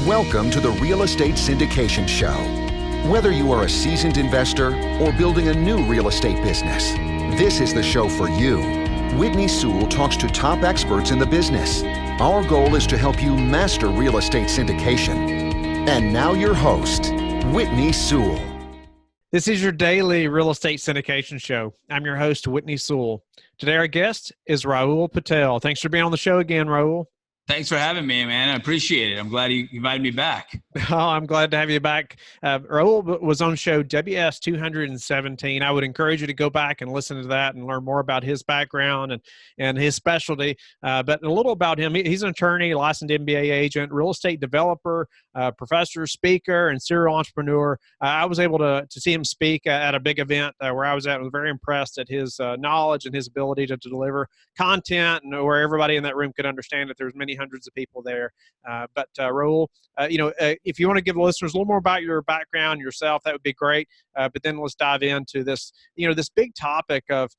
Welcome to the Real Estate Syndication Show. Whether you are a seasoned investor or building a new real estate business, this is the show for you. Whitney Sewell talks to top experts in the business. Our goal is to help you master real estate syndication. And now your host, Whitney Sewell. This is your daily real estate syndication show. I'm your host, Whitney Sewell. Today our guest is Rahul Patel. Thanks for being on the show again, Rahul. Thanks for having me, man. I appreciate it. I'm glad you invited me back. Oh, I'm glad to have you back. Rahul was on show WS 217. I would encourage you to go back and listen to that and learn more about his background and his specialty. But a little about him. He's an attorney, licensed MBA agent, real estate developer, professor, speaker, and serial entrepreneur. I was able to see him speak at a big event where I was at. I was very impressed at his knowledge and his ability to deliver content and where everybody in that room could understand that there was many hundreds of people there. But Rahul, if you want to give the listeners a little more about your background, yourself, that would be great. But then let's dive into this, this big topic of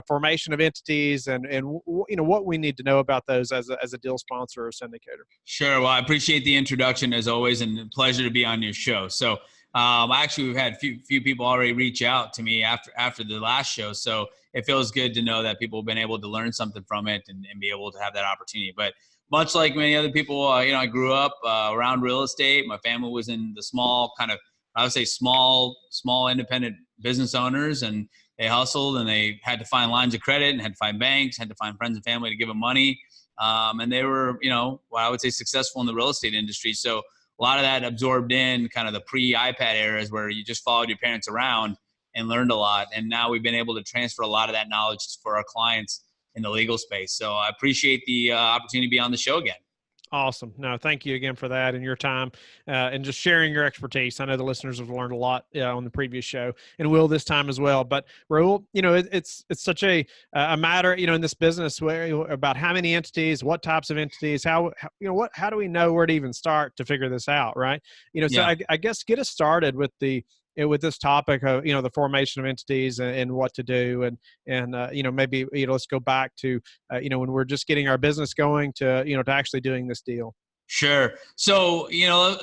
formation of entities and what we need to know about those as a deal sponsor or syndicator. Sure. Well, I appreciate the introduction as always, and a pleasure to be on your show. So actually, we've had few people already reach out to me after the last show. So it feels good to know that people have been able to learn something from it and be able to have that opportunity. But much like many other people, I grew up around real estate. My family was in the small independent business owners, and they hustled and they had to find lines of credit and had to find banks, had to find friends and family to give them money. And they were, what I would say successful in the real estate industry. So a lot of that absorbed in kind of the pre-iPad eras where you just followed your parents around and learned a lot. And now we've been able to transfer a lot of that knowledge for our clients in the legal space. So I appreciate the opportunity to be on the show again. Awesome. No, thank you again for that and your time and just sharing your expertise. I know the listeners have learned a lot on the previous show and will this time as well. But Rahul, it's such a matter, in this business about how many entities, what types of entities, how do we know where to even start to figure this out, right? So I guess get us started with with this topic of the formation of entities and what to do and maybe let's go back to when we're just getting our business going to to actually doing this deal. Sure. So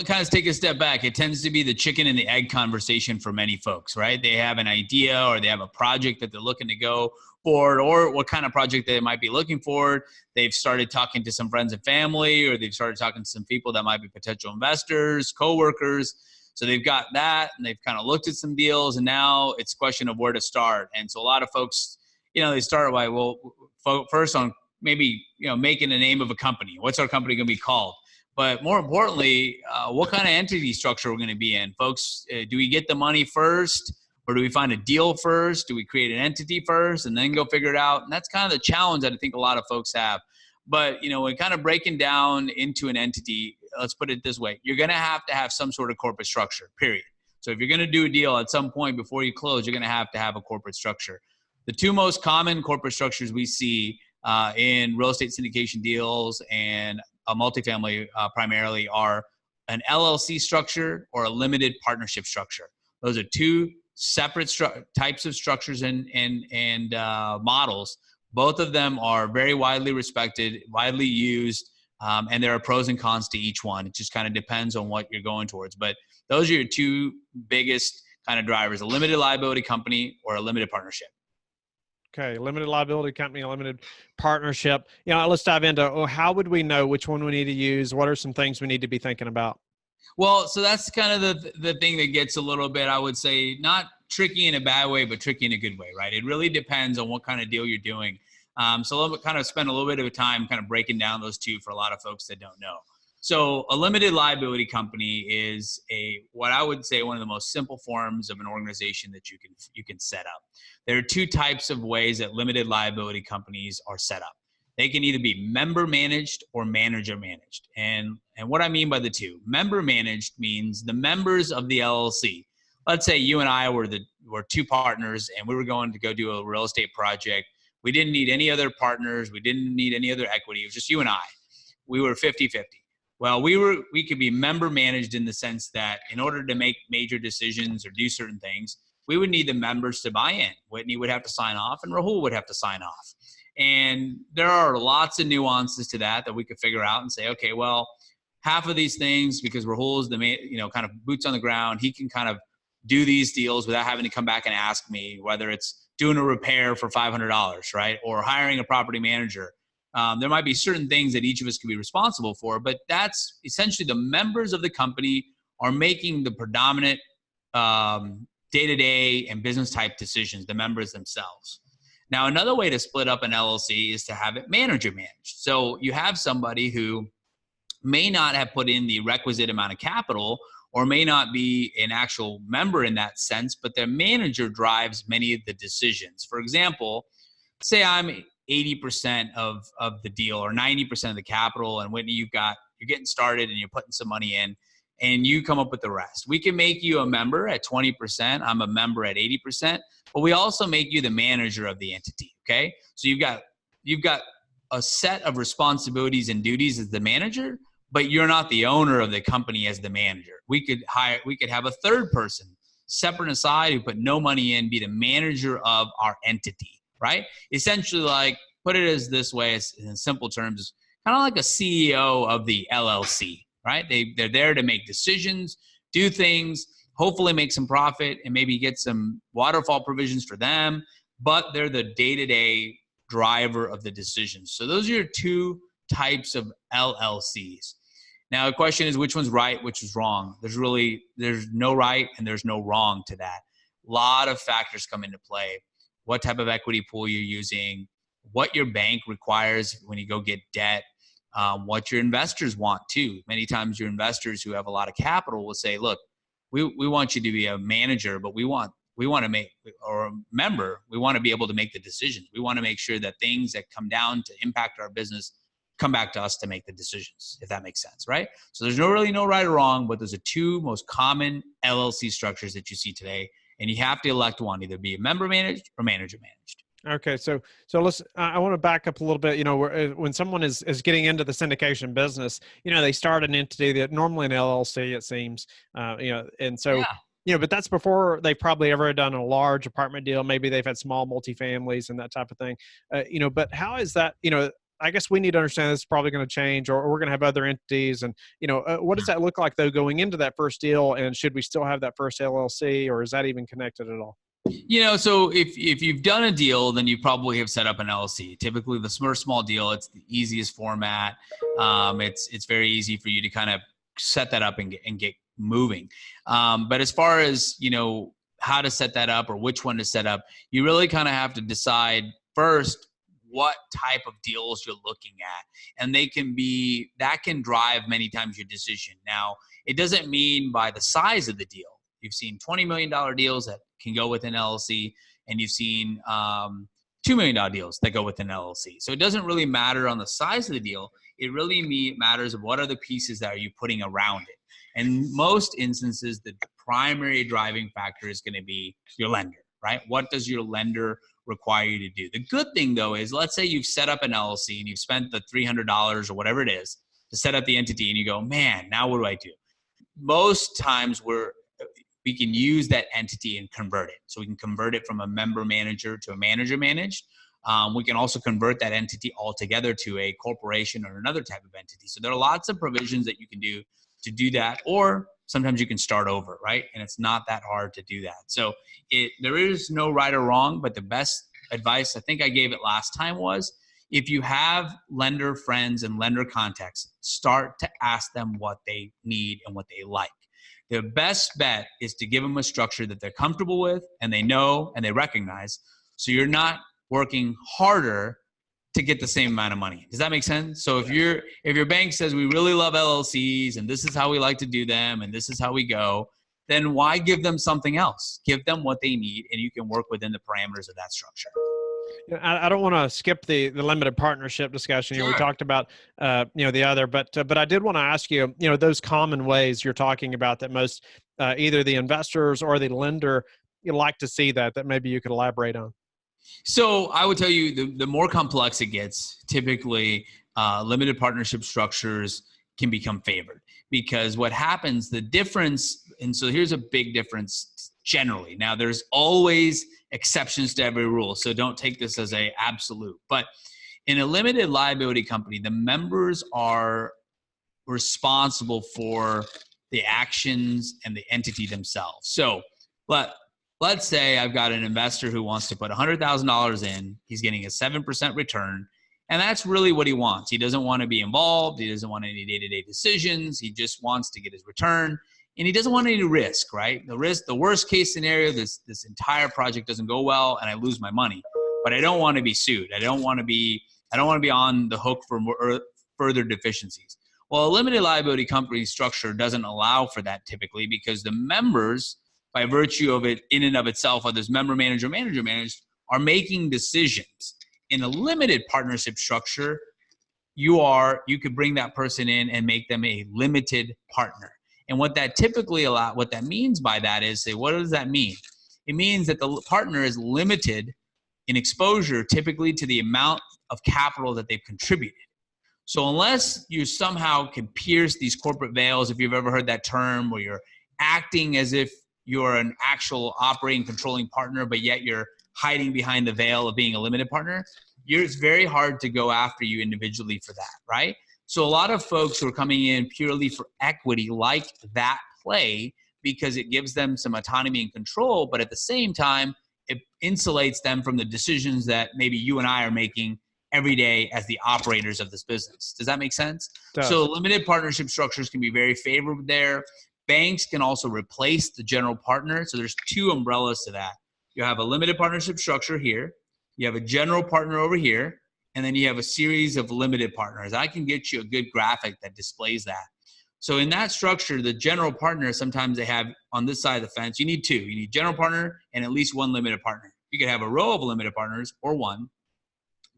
kind of take a step back. It tends to be the chicken and the egg conversation for many folks, right? They have an idea or they have a project that they're looking to go forward, or what kind of project they might be looking for. They've started talking to some friends and family, or they've started talking to some people that might be potential investors, coworkers. So they've got that and they've kind of looked at some deals, and now it's a question of where to start. And so a lot of folks, they start by, first on maybe, making a name of a company. What's our company going to be called? But more importantly, what kind of entity structure we're going to be in. Folks, do we get the money first, or do we find a deal first? Do we create an entity first and then go figure it out? And that's kind of the challenge that I think a lot of folks have. But, when kind of breaking down into an entity, let's put it this way, you're going to have some sort of corporate structure, period. So if you're going to do a deal at some point before you close, you're going to have a corporate structure. The two most common corporate structures we see in real estate syndication deals and a multifamily primarily are an LLC structure or a limited partnership structure. Those are two separate types of structures and models. Both of them are very widely respected, widely used, and there are pros and cons to each one. It just kind of depends on what you're going towards. But those are your two biggest kind of drivers, a limited liability company or a limited partnership. Okay, limited liability company, a limited partnership. Let's dive into how would we know which one we need to use? What are some things we need to be thinking about? Well, so that's kind of the thing that gets a little bit, I would say, not tricky in a bad way, but tricky in a good way, right? It really depends on what kind of deal you're doing. So I'll kind of spend a little bit of time kind of breaking down those two for a lot of folks that don't know. So a limited liability company is what I would say one of the most simple forms of an organization that you can set up. There are two types of ways that limited liability companies are set up. They can either be member managed or manager managed. And what I mean by the two, member managed means the members of the LLC. Let's say you and I were two partners and we were going to go do a real estate project. We didn't need any other partners. We didn't need any other equity. It was just you and I. We were 50-50. Well, we could be member managed in the sense that in order to make major decisions or do certain things, we would need the members to buy in. Whitney would have to sign off and Rahul would have to sign off. And there are lots of nuances to that we could figure out and say, okay, well, half of these things, because Rahul is the main, kind of boots on the ground, he can kind of do these deals without having to come back and ask me, whether it's doing a repair for $500, right? Or hiring a property manager. There might be certain things that each of us can be responsible for, but that's essentially the members of the company are making the predominant day-to-day and business type decisions, the members themselves. Now, another way to split up an LLC is to have it manager managed. So you have somebody who may not have put in the requisite amount of capital or may not be an actual member in that sense, but their manager drives many of the decisions. For example, say I'm 80% of the deal or 90% of the capital, and Whitney, you're getting started and you're putting some money in, and you come up with the rest. We can make you a member at 20%. I'm a member at 80%, but we also make you the manager of the entity. Okay, so you've got a set of responsibilities and duties as the manager, but you're not the owner of the company as the manager. We could have a third person separate aside who put no money in, be the manager of our entity, right? Essentially, like, put it as this way, in simple terms, kind of like a CEO of the LLC, right? They're there to make decisions, do things, hopefully make some profit, and maybe get some waterfall provisions for them, but they're the day-to-day driver of the decisions. So those are your two types of LLCs. Now, the question is, which one's right, which is wrong? There's no right and there's no wrong to that. A lot of factors come into play. What type of equity pool you're using, what your bank requires when you go get debt, what your investors want too. Many times your investors who have a lot of capital will say, look, we want you to be a manager, but we want to make, or a member, we want to be able to make the decisions. We want to make sure that things that come down to impact our business come back to us to make the decisions, if that makes sense, right? So there's no right or wrong, but those are two most common LLC structures that you see today. And you have to elect one, either be a member managed or manager managed. Okay, so let's. I want to back up a little bit. When someone is getting into the syndication business, they start an entity that normally an LLC, it seems, and so. Yeah. But that's before they've probably ever done a large apartment deal. Maybe they've had small multifamilies and that type of thing. But how is that? I guess we need to understand this is probably going to change, or we're going to have other entities. And, what does that look like, though, going into that first deal? And should we still have that first LLC, or is that even connected at all? So if you've done a deal, then you probably have set up an LLC. Typically, the small deal, it's the easiest format. It's very easy for you to kind of set that up and get moving. But as far as, how to set that up or which one to set up, you really kind of have to decide first what type of deals you're looking at. And that can drive many times your decision. Now, it doesn't mean by the size of the deal. You've seen $20 million deals that can go with an LLC, and you've seen $2 million deals that go with an LLC. So it doesn't really matter on the size of the deal. It really matters of what are the pieces that are you putting around it. And most instances, the primary driving factor is going to be your lender, right? What does your lender require you to do? The good thing, though, is let's say you've set up an LLC and you've spent the $300 or whatever it is to set up the entity, and you go, man, now what do I do? Most times we can use that entity and convert it. So we can convert it from a member manager to a manager managed. We can also convert that entity altogether to a corporation or another type of entity. So there are lots of provisions that you can do to do that, or sometimes you can start over, right? And it's not that hard to do that. So there is no right or wrong, but the best advice, I think I gave it last time, was if you have lender friends and lender contacts, start to ask them what they need and what they like. The best bet is to give them a structure that they're comfortable with and they know and they recognize. So you're not working harder to get the same amount of money. Does that make sense? So if your bank says we really love LLCs and this is how we like to do them and this is how we go, then why give them something else? Give them what they need, and you can work within the parameters of that structure. I don't want to skip the limited partnership discussion. Sure. We talked about the other, but I did want to ask you, those common ways you're talking about that most either the investors or the lender like to see that maybe you could elaborate on. So I would tell you the more complex it gets, typically limited partnership structures can become favored, because what happens, the difference, and so here's a big difference generally. Now there's always exceptions to every rule, so don't take this as a absolute. But in a limited liability company, the members are responsible for the actions and the entity themselves. So let's say I've got an investor who wants to put $100,000 in. He's getting a 7% return. And that's really what he wants. He doesn't want to be involved. He doesn't want any day-to-day decisions. He just wants to get his return. And he doesn't want any risk, right? The worst case scenario, this entire project doesn't go well and I lose my money. But I don't want to be sued. I don't want to be on the hook for further deficiencies. Well, a limited liability company structure doesn't allow for that typically, because the members, by virtue of it in and of itself, whether it's member managed, are making decisions. In a limited partnership structure, you could bring that person in and make them a limited partner. And what that means by that is, what does that mean? It means that the partner is limited in exposure typically to the amount of capital that they've contributed. So unless you somehow can pierce these corporate veils, if you've ever heard that term, where you're acting as if you're an actual operating, controlling partner, but yet you're hiding behind the veil of being a limited partner, it's very hard to go after you individually for that, right? So a lot of folks who are coming in purely for equity like that play, because it gives them some autonomy and control, but at the same time, it insulates them from the decisions that maybe you and I are making every day as the operators of this business. Does that make sense? So limited partnership structures can be very favorable there. Banks can also replace the general partner. So there's two umbrellas to that. You have a limited partnership structure here. You have a general partner over here. And then you have a series of limited partners. I can get you a good graphic that displays that. So in that structure, the general partner, sometimes they have on this side of the fence, you need two. You need general partner and at least one limited partner. You could have a row of limited partners or one.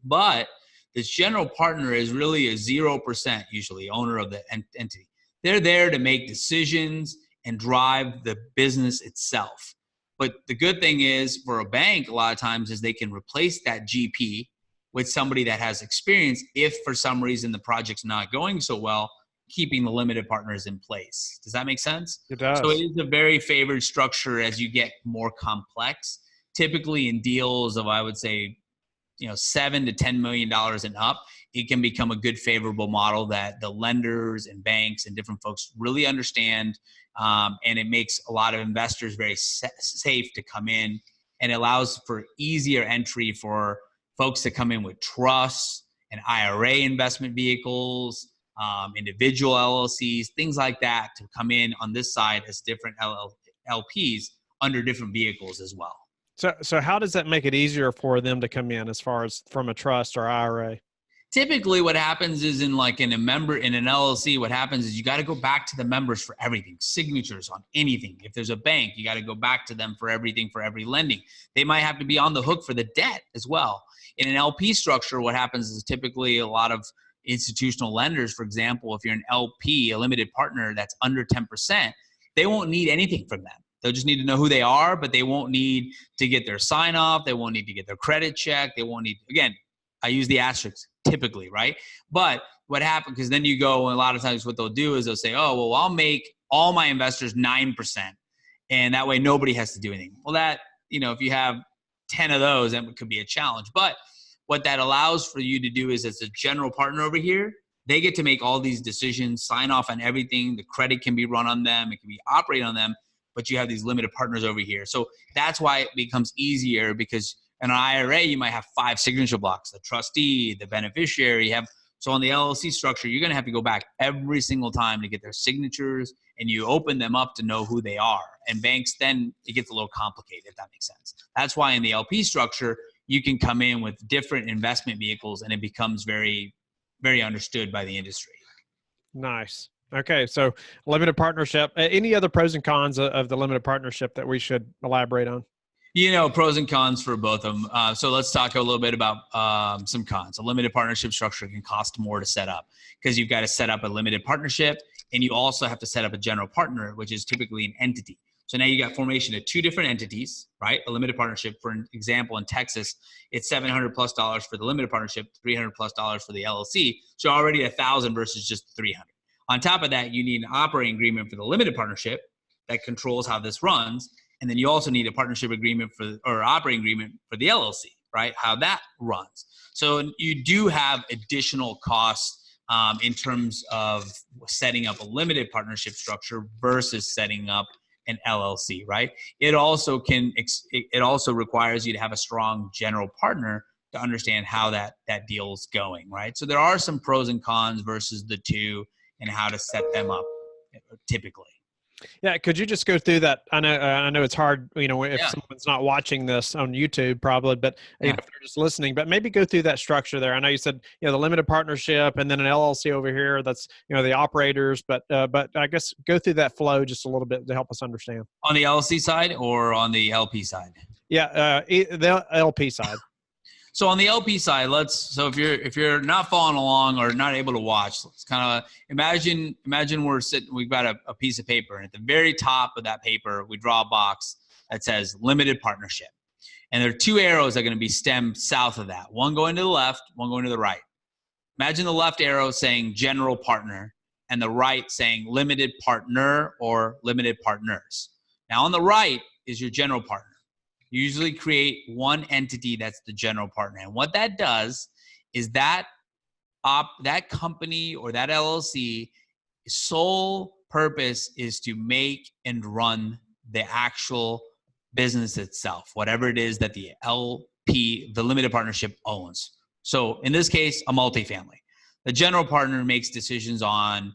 But this general partner is really a 0% usually owner of the entity. They're there to make decisions and drive the business itself. But the good thing is for a bank, a lot of times, is they can replace that GP with somebody that has experience if for some reason the project's not going so well, keeping the limited partners in place. Does that make sense? It does. So it is a very favored structure as you get more complex. Typically in deals of, I would say, $7 to $10 million and up, it can become a good favorable model that the lenders and banks and different folks really understand. And it makes a lot of investors very safe to come in, and allows for easier entry for folks to come in with trusts and IRA investment vehicles, individual LLCs, things like that, to come in on this side as different LPs under different vehicles as well. So how does that make it easier for them to come in as far as from a trust or IRA? Typically what happens is in an LLC, what happens is you got to go back to the members for everything, signatures on anything. If there's a bank, you got to go back to them for everything, for every lending. They might have to be on the hook for the debt as well. In an LP structure, what happens is typically a lot of institutional lenders, for example, if you're an LP, a limited partner that's under 10%, they won't need anything from them. They'll just need to know who they are, but they won't need to get their sign off. They won't need to get their credit check. They won't need, again, I use the asterisks typically, right? But what happens, because then you go, and a lot of times what they'll do is they'll say, oh, well, I'll make all my investors 9%. And that way nobody has to do anything. Well, that, if you have 10 of those, that could be a challenge. But what that allows for you to do is, as a general partner over here, they get to make all these decisions, sign off on everything. The credit can be run on them. It can be operated on them. But you have these limited partners over here. So that's why it becomes easier, because in an IRA, you might have 5 signature blocks, the trustee, the beneficiary. So on the LLC structure, you're going to have to go back every single time to get their signatures, and you open them up to know who they are. And banks, then it gets a little complicated, if that makes sense. That's why in the LP structure, you can come in with different investment vehicles, and it becomes very, very understood by the industry. Nice. Okay, so limited partnership. Any other pros and cons of the limited partnership that we should elaborate on? Pros and cons for both of them. So let's talk a little bit about some cons. A limited partnership structure can cost more to set up, because you've got to set up a limited partnership, and you also have to set up a general partner, which is typically an entity. So now you got formation of 2 different entities, right? A limited partnership, for an example, in Texas, it's $700+ for the limited partnership, $300+ for the LLC. So already $1,000 versus just $300. On top of that, you need an operating agreement for the limited partnership that controls how this runs. And then you also need a partnership agreement or operating agreement for the LLC, right? How that runs. So you do have additional costs in terms of setting up a limited partnership structure versus setting up an LLC, right? It also requires you to have a strong general partner to understand how that deal is going, right? So there are some pros and cons versus the two and how to set them up typically. Yeah, could you just go through that? I know it's hard, if Yeah. someone's not watching this on YouTube, probably, but Yeah. if they're just listening. But maybe go through that structure there. I know you said the limited partnership, and then an LLC over here. That's the operators. But I guess go through that flow just a little bit to help us understand. On the LLC side or on the LP side? Yeah, the LP side. So on the LP side, if you're not following along or not able to watch, let's kind of imagine we've got a piece of paper, and at the very top of that paper, we draw a box that says limited partnership. And there are two arrows that are going to be stemmed south of that, one going to the left, one going to the right. Imagine the left arrow saying general partner and the right saying limited partner or limited partners. Now on the right is your general partner. You usually create one entity that's the general partner. And what that does is that company or that LLC sole purpose is to make and run the actual business itself, whatever it is that the LP, the limited partnership, owns. So in this case, a multifamily. The general partner makes decisions on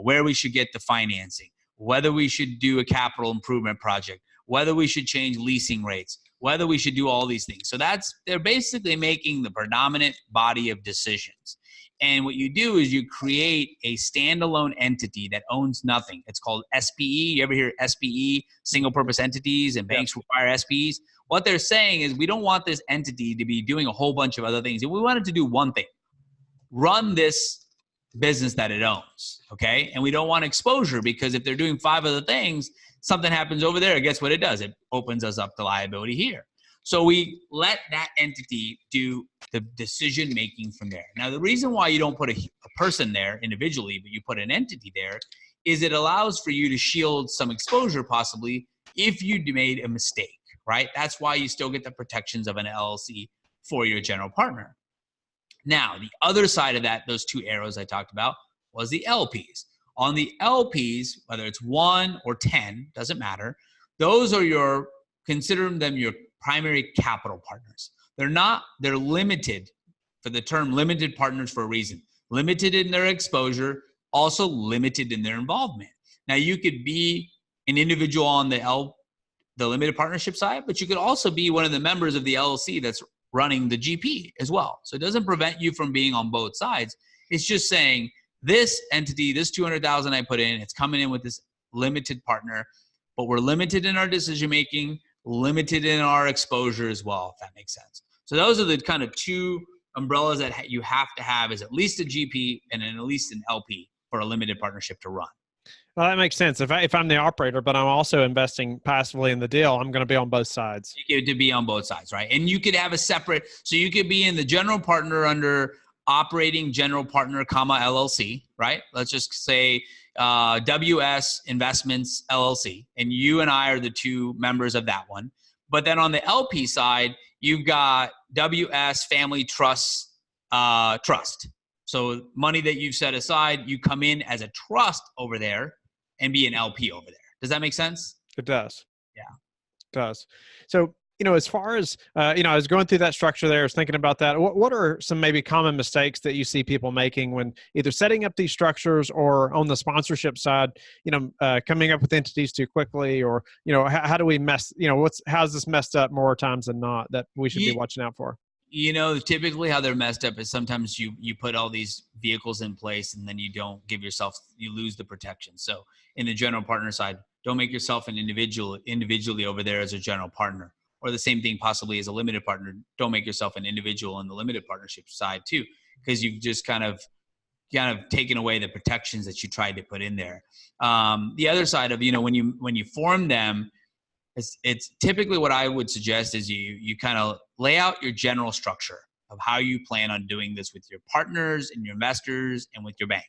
where we should get the financing, whether we should do a capital improvement project, whether we should change leasing rates, whether we should do all these things. So they're basically making the predominant body of decisions. And what you do is you create a standalone entity that owns nothing. It's called SPE. You ever hear SPE, single purpose entities, and banks require SPEs? What they're saying is we don't want this entity to be doing a whole bunch of other things. We want it to do one thing, run this business that it owns, okay? And we don't want exposure, because if they're doing 5 other things, something happens over there, guess what it does? It opens us up to liability here. So we let that entity do the decision-making from there. Now, the reason why you don't put a person there individually, but you put an entity there, is it allows for you to shield some exposure possibly if you made a mistake, right? That's why you still get the protections of an LLC for your general partner. Now, the other side of that, those two arrows I talked about, was the LPs. On the LPs, whether it's 1 or 10, doesn't matter. Those are consider them your primary capital partners. They're limited, for the term limited partners for a reason. Limited in their exposure, also limited in their involvement. Now, you could be an individual on the limited partnership side, but you could also be one of the members of the LLC that's running the GP as well. So it doesn't prevent you from being on both sides. It's just saying, this entity, this $200,000 I put in, it's coming in with this limited partner, but we're limited in our decision-making, limited in our exposure as well, if that makes sense. So those are the kind of two umbrellas that you have to have, is at least a GP and then at least an LP for a limited partnership to run. Well, that makes sense. If I'm the operator, but I'm also investing passively in the deal, I'm going to be on both sides. You get to be on both sides, right? And you could have so you could be in the general partner under operating general partner, LLC, right? Let's just say WS Investments LLC, and you and I are the two members of that one. But then on the LP side, you've got WS Family Trust. So money that you've set aside, you come in as a trust over there and be an LP over there. Does that make sense? It does. Yeah. It does. So, as far as, I was going through that structure there, I was thinking about that. What are some maybe common mistakes that you see people making when either setting up these structures or on the sponsorship side, coming up with entities too quickly, or, how do we how's this messed up more times than not that we should be watching out for? Typically how they're messed up is sometimes you put all these vehicles in place and then you lose the protection. So in the general partner side, don't make yourself an individually over there as a general partner. Or the same thing possibly as a limited partner. Don't make yourself an individual on the limited partnership side too, because you've just kind of taken away the protections that you tried to put in there. The other side of, when you form them, it's typically what I would suggest is you kind of lay out your general structure of how you plan on doing this with your partners and your investors and with your bank.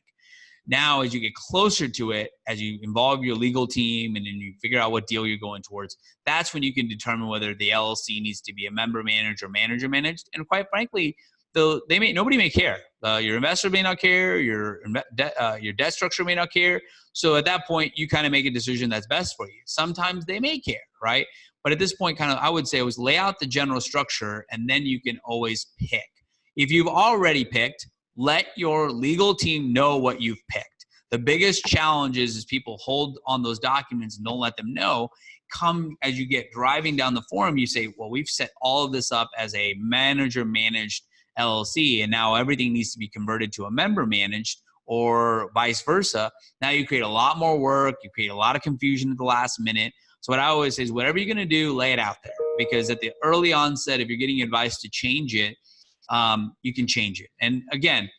Now, as you get closer to it, as you involve your legal team and then you figure out what deal you're going towards, that's when you can determine whether the LLC needs to be a member managed or manager managed. And quite frankly, nobody may care. Your investor may not care. Your debt structure may not care. So at that point, you kind of make a decision that's best for you. Sometimes they may care, right? But at this point, I would say lay out the general structure, and then you can always pick. If you've already picked, let your legal team know what you've picked. The biggest challenge is people hold on those documents and don't let them know. Come as you get driving down the forum, you say, well, we've set all of this up as a manager-managed LLC, and now everything needs to be converted to a member-managed or vice versa. Now you create a lot more work. You create a lot of confusion at the last minute. So what I always say is whatever you're going to do, lay it out there. Because at the early onset, if you're getting advice to change it, you can change it. And again,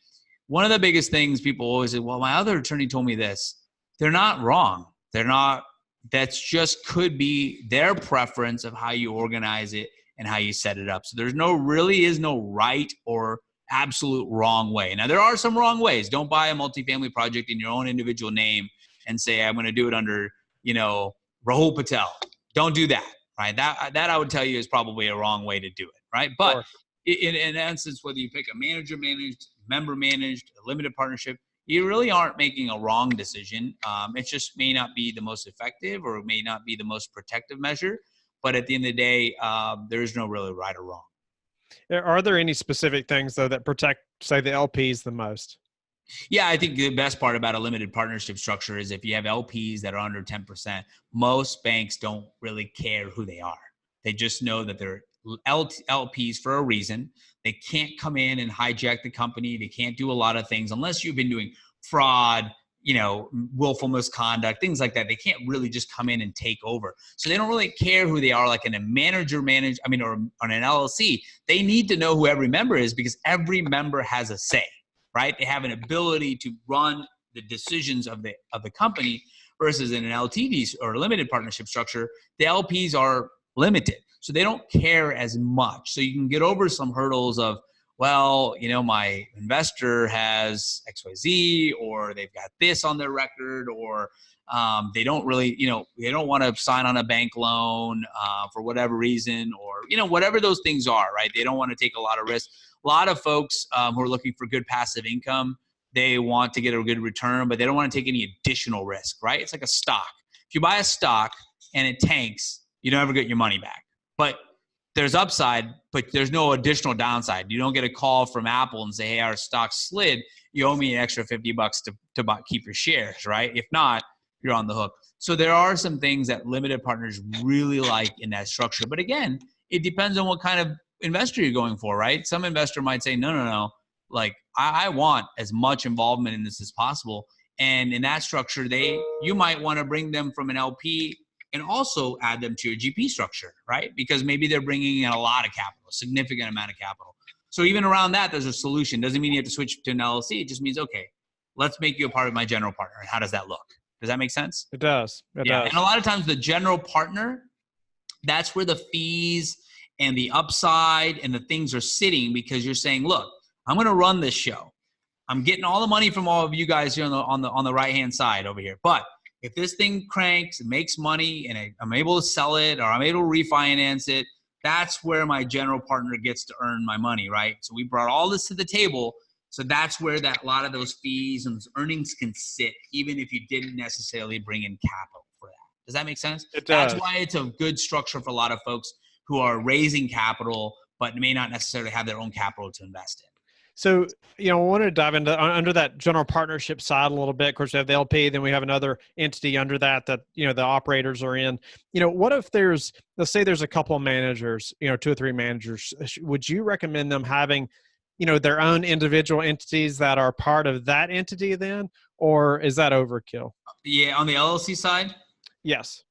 one of the biggest things people always say, well, my other attorney told me this. They're not wrong. They're not. That's just could be their preference of how you organize it and how you set it up. So there's really is no right or absolute wrong way. Now, there are some wrong ways. Don't buy a multifamily project in your own individual name and say, I'm going to do it under, Rahul Patel. Don't do that, right? That I would tell you is probably a wrong way to do it, right? But sure. In essence, whether you pick a manager-managed, member-managed, a limited partnership, you really aren't making a wrong decision. It just may not be the most effective or it may not be the most protective measure. But at the end of the day, there is no really right or wrong. Are there any specific things, though, that protect, say, the LPs the most? Yeah, I think the best part about a limited partnership structure is if you have LPs that are under 10%, most banks don't really care who they are. They just know that they're LPs for a reason. They can't come in and hijack the company. They can't do a lot of things unless you've been doing fraud, willful misconduct, things like that. They can't really just come in and take over. So they don't really care who they are, like in a or on an LLC. They need to know who every member is because every member has a say, right? They have an ability to run the decisions of the company versus in an LTD or limited partnership structure, the LPs are limited. So they don't care as much. So you can get over some hurdles of, well, my investor has XYZ, or they've got this on their record, or they don't really, they don't want to sign on a bank loan for whatever reason, or, whatever those things are, right? They don't want to take a lot of risk. A lot of folks who are looking for good passive income, they want to get a good return, but they don't want to take any additional risk, right? It's like a stock. If you buy a stock and it tanks, you don't ever get your money back. But there's upside, but there's no additional downside. You don't get a call from Apple and say, hey, our stock slid. You owe me an extra $50 to keep your shares, right? If not, you're on the hook. So there are some things that limited partners really like in that structure. But again, it depends on what kind of investor you're going for, right? Some investor might say, no. Like, I want as much involvement in this as possible. And in that structure, you might want to bring them from an LP and also add them to your GP structure, right? Because maybe they're bringing in a lot of capital, a significant amount of capital. So even around that, there's a solution. Doesn't mean you have to switch to an LLC. It just means, okay, let's make you a part of my general partner. How does that look? Does that make sense? It does. It does. And a lot of times the general partner, that's where the fees and the upside and the things are sitting, because you're saying, look, I'm going to run this show. I'm getting all the money from all of you guys here on the right-hand side over here. But if this thing cranks and makes money and I'm able to sell it or I'm able to refinance it, that's where my general partner gets to earn my money, right? So we brought all this to the table. So that's where a lot of those fees and those earnings can sit, even if you didn't necessarily bring in capital for that. Does that make sense? It does. That's why it's a good structure for a lot of folks who are raising capital but may not necessarily have their own capital to invest in. So, I want to dive into under that general partnership side a little bit. Of course, we have the LP, then we have another entity under that, the operators are in. What if let's say there's a couple of managers, 2 or 3 managers. Would you recommend them having, their own individual entities that are part of that entity then, or is that overkill? Yeah, on the LLC side? Yes.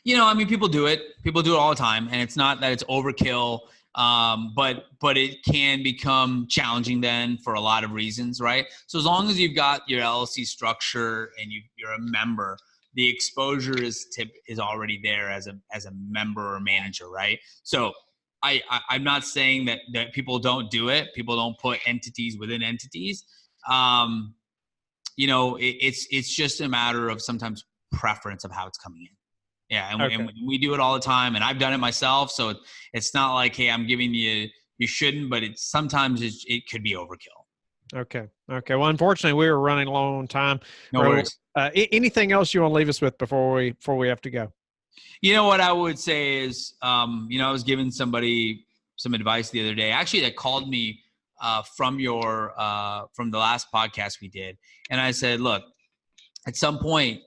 People do it. People do it all the time, and it's not that it's overkill. But it can become challenging then for a lot of reasons, right? So as long as you've got your LLC structure and you're a member, the exposure is already there as a member or manager, right? So I'm not saying that people don't do it. People don't put entities within entities. It's just a matter of sometimes preference of how it's coming in. Yeah, and we do it all the time, and I've done it myself. So it's not like, hey, I'm giving you shouldn't, but sometimes it could be overkill. Okay. Well, unfortunately, we were running low on time. No worries. Anything else you want to leave us with before we have to go? You know what I would say is, I was giving somebody some advice the other day, actually, that called me from the last podcast we did. And I said, look, at some point,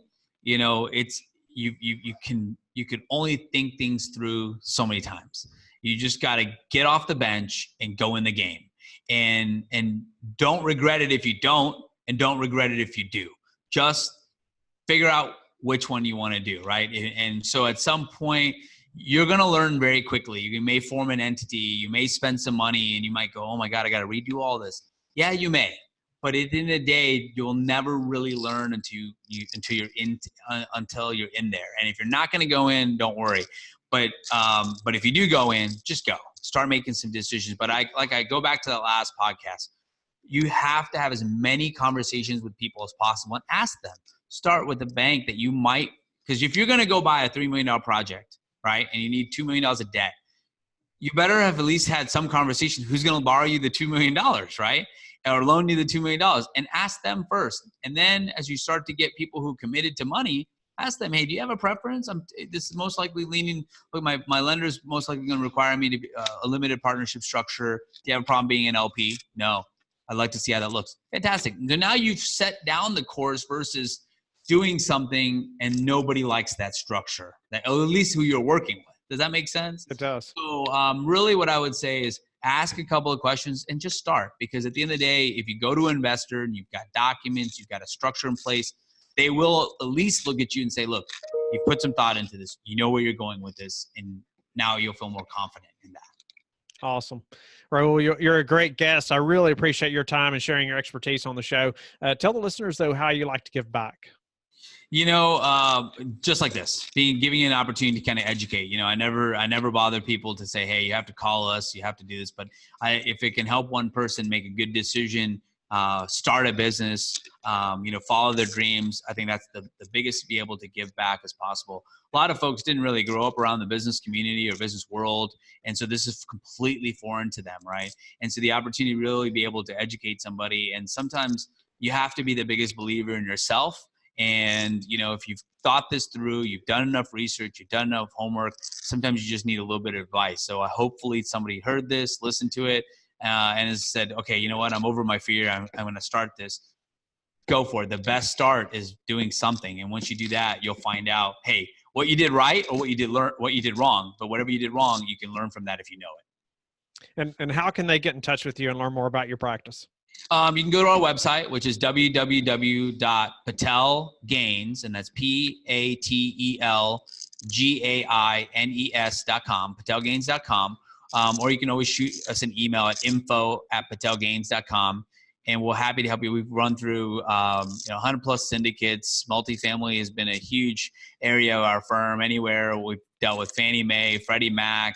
it's, you can only think things through so many times. You just got to get off the bench and go in the game, and don't regret it if you don't, and don't regret it if you do. Just figure out which one you want to do, right? And so at some point, you're going to learn very quickly. You may form an entity, you may spend some money, and you might go, oh my God, I got to redo all this. Yeah, you may. But at the end of the day, you'll never really learn until you're in there. And if you're not going to go in, don't worry. But if you do go in, just go. Start making some decisions. But I go back to that last podcast. You have to have as many conversations with people as possible and ask them. Start with the bank that you might, because if you're going to go buy a $3 million project, right, and you need $2 million of debt, you better have at least had some conversation. Who's going to borrow you the $2 million, right? Or loan you the $2 million, and ask them first. And then as you start to get people who committed to money, ask them, hey, do you have a preference? This is most likely leaning, look, my lender's most likely going to require me to be a limited partnership structure. Do you have a problem being an LP? No. I'd like to see how that looks. Fantastic. So now you've set down the course versus doing something and nobody likes that structure, or at least who you're working with. Does that make sense? It does. So really what I would say is ask a couple of questions and just start, because at the end of the day, if you go to an investor and you've got documents, you've got a structure in place, they will at least look at you and say, look, you put some thought into this, you know where you're going with this, and now you'll feel more confident in that. Awesome. Rahul, you're a great guest. I really appreciate your time and sharing your expertise on the show. Tell the listeners, though, how you like to give back. Just like this, giving you an opportunity to kind of educate. I never bother people to say, hey, you have to call us, you have to do this. But if it can help one person make a good decision, start a business, follow their dreams, I think that's the biggest to be able to give back as possible. A lot of folks didn't really grow up around the business community or business world. And so this is completely foreign to them, right? And so the opportunity to really be able to educate somebody. And sometimes you have to be the biggest believer in yourself. And, if you've thought this through, you've done enough research, you've done enough homework, sometimes you just need a little bit of advice. So hopefully somebody heard this, listened to it, and has said, okay, you know what? I'm over my fear. I'm going to start this. Go for it. The best start is doing something. And once you do that, you'll find out, hey, what you did right or what you did wrong. But whatever you did wrong, you can learn from that if you know it. And how can they get in touch with you and learn more about your practice? You can go to our website, which is www.patelgains, and that's PATELGAINES.com, patelgains.com. Or you can always shoot us an email at info@patelgains.com, and we're happy to help you. We've run through 100 plus syndicates. Multifamily has been a huge area of our firm. Anywhere we've dealt with Fannie Mae, Freddie Mac,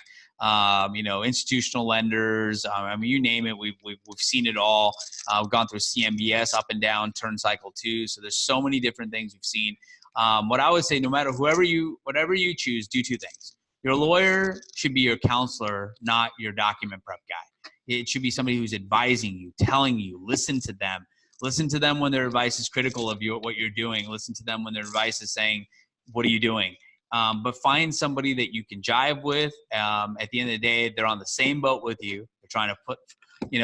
institutional lenders. You name it, we've seen it all. We've gone through CMBS up and down, turn cycle too. So there's so many different things we've seen. What I would say, no matter whatever you choose, do two things. Your lawyer should be your counselor, not your document prep guy. It should be somebody who's advising you, telling you, listen to them. Listen to them when their advice is critical of you, what you're doing. Listen to them when their advice is saying, what are you doing? But find somebody that you can jive with. At the end of the day, they're on the same boat with you. They're trying to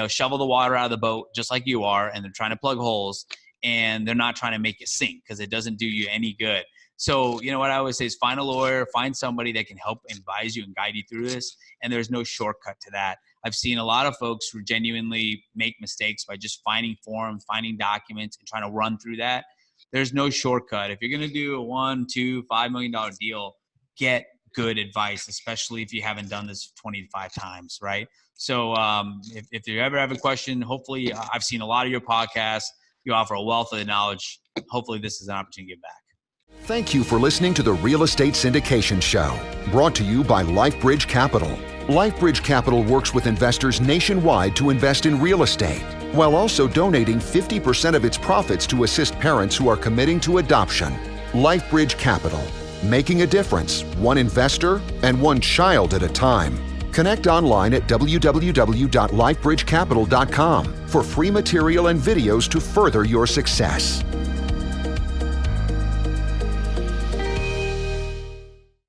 shovel the water out of the boat just like you are, and they're trying to plug holes, and they're not trying to make you sink because it doesn't do you any good. So, what I always say is find a lawyer, find somebody that can help advise you and guide you through this. And there's no shortcut to that. I've seen a lot of folks who genuinely make mistakes by just finding forms, finding documents, and trying to run through that. There's no shortcut. If you're going to do a $1, $2, $5 million deal, get good advice, especially if you haven't done this 25 times, right? So if you ever have a question, hopefully I've seen a lot of your podcasts. You offer a wealth of knowledge. Hopefully this is an opportunity to give back. Thank you for listening to the Real Estate Syndication Show, brought to you by LifeBridge Capital. LifeBridge Capital works with investors nationwide to invest in real estate, while also donating 50% of its profits to assist parents who are committing to adoption. LifeBridge Capital, making a difference, one investor and one child at a time. Connect online at www.lifebridgecapital.com. for free material and videos to further your success.